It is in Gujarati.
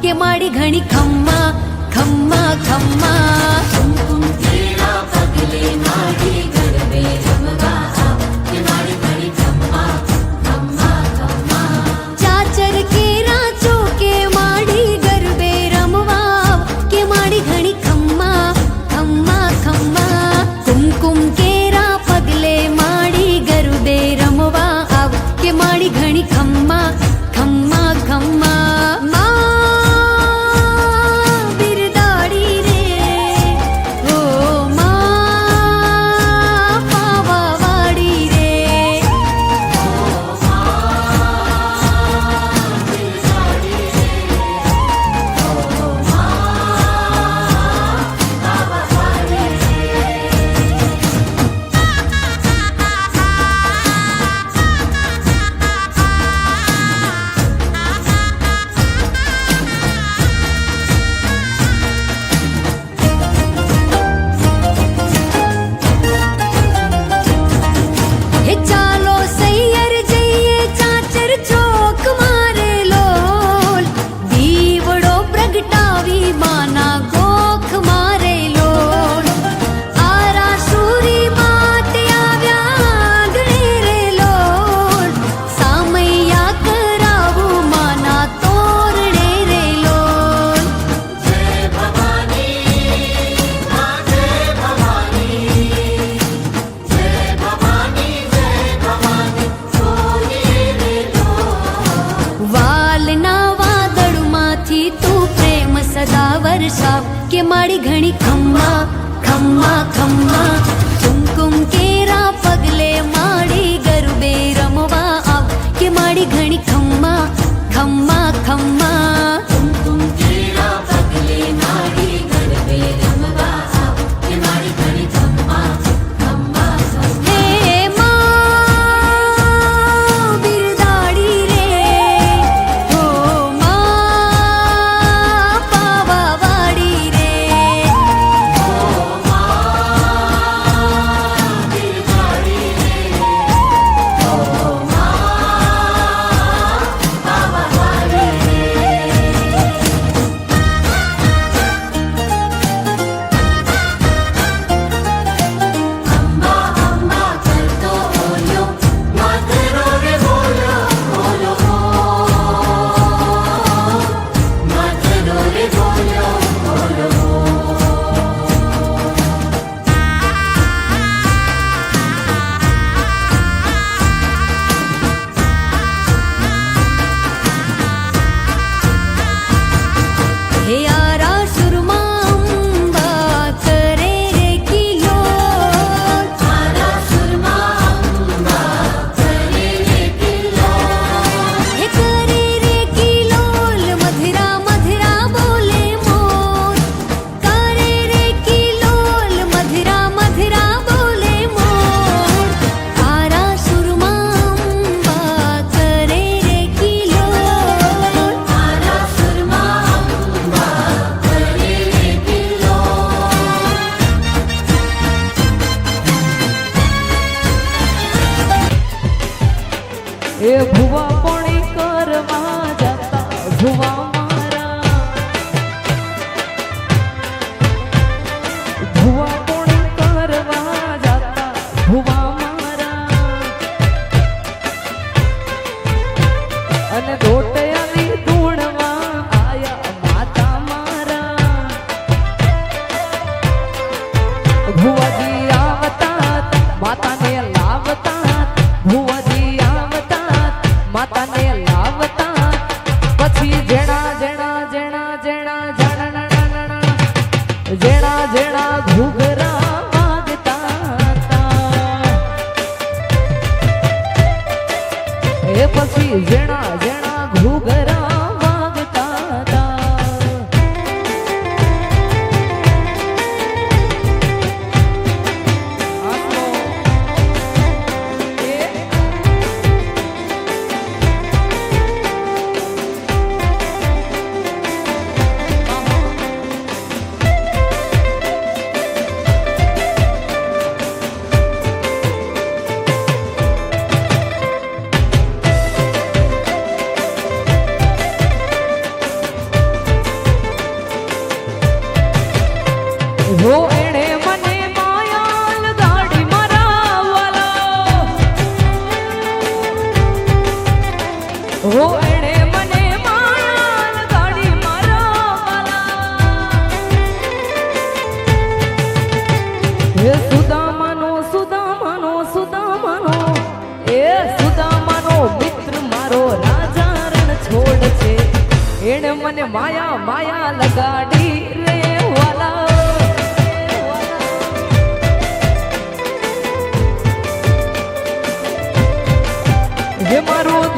કે માડી ઘણી ખમ્મા ખમ્મા ખમ્મા કુમકુમ કેરા પગલે માડી ગરબે રમવા આવ કે માડી ઘણી ખમ્મા ખમ્મા ખમ્મા ચાચર કેરા ચોકે માડી ગરબે રમવા આવ કે માડી ઘણી ખમ્મા ખમ્મા ખમ્મા કુમકુમ કેરા પગલે માડી ગરબે રમવા આવ કે માડી ઘણી ખમ્મા ખમ્મા ખમ્મા માં બિરદાડી રે ઓ માં પાવાવાડી રે હે ચાલો સૈયર જઈએ ચાચર ચોક મારે લોલ દીવડો પ્રગટાવી માના ગોખ મારે લોલ આરા સુરી માતે આવ્યા આંગણે રે લોલ સામૈયા કરાવું માના તોરણે રે લોલ જય ભવાની માં જય ભવાની જય ભવાની સોની રે લો વાલના વાદળમાંથી તું પ્રેમ સદા વરસાવ કે માડી ઘણી ખમ્મા ખમ્મા ખમ્મા કુમકુમ કેરા પગલે માડી ગરબે રમવા આવ કે માડી ઘણી ખમ્મા ખમ્મા ખમ્મા કુમકુમ કેરા પગલે માડી ગરબે રમવા આવ કે માડી ઘણી ખમ્મા ખમ્મા ખમ્મા હે માં બિરદાડી રે ઓ માં પાવાવાડી રે અંબા અંબા કરતો બોલ્યો માથેરો રે બોલ્યો બોલો માથેરો રે બોલ્યો બોલો હે આરા સુરમાં અંબા કરે રે કિલોલ મારા સુરમાં અંબા કરે રે કિલ્લો હે કરે રે કિલોલ મધુરા મધુરા બોલે મોર કરે રે કિલોલ મધુરા મધુરા બોલે મોર આરા સુરમાં અંબા કરે રે કિલોલ મારા સુરમાં અંબા કરે રે કિલ્લો એ ભુવા પોણી કરવા જતા ભુવા મારા ભુવા પોણી કરવા જતા ભુવા મારા અને દોટયાની ધૂણવા આયા માતા મારા ભુવાજી આવતા માતાને લાવતા ભુવાજી આવતા માતાને લાવતા પછી જેણા જેણા જેણા જેણા જણણણણણ જેણા જેણા ઘૂઘરા વાગતા હતા એ પછી જેણા જેણા ઘૂઘરા વાગતા હતા સુદામાનો સુદામાનો મિત્ર મારો રાજા રણ છોડ છે એણે મને માયા માયા લગાડી રે વાલા હે મારું